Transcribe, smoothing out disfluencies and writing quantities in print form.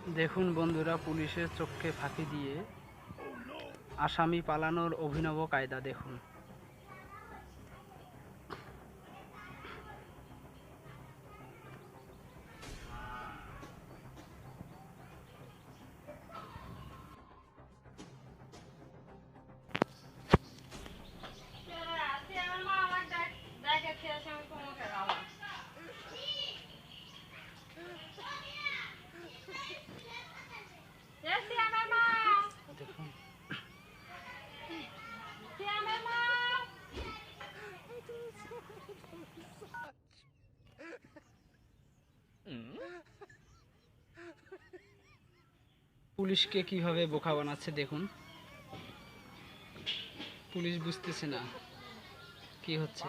দেখুন বন্ধুরা, পুলিশের চোখকে ফাঁকি দিয়ে আসামি পালানোর অভিনব কায়দা দেখুন। দেখুন পুলিশকে কিভাবে বোকা বানাচ্ছে দেখুন। পুলিশ বুঝতেছে না কি হচ্ছে।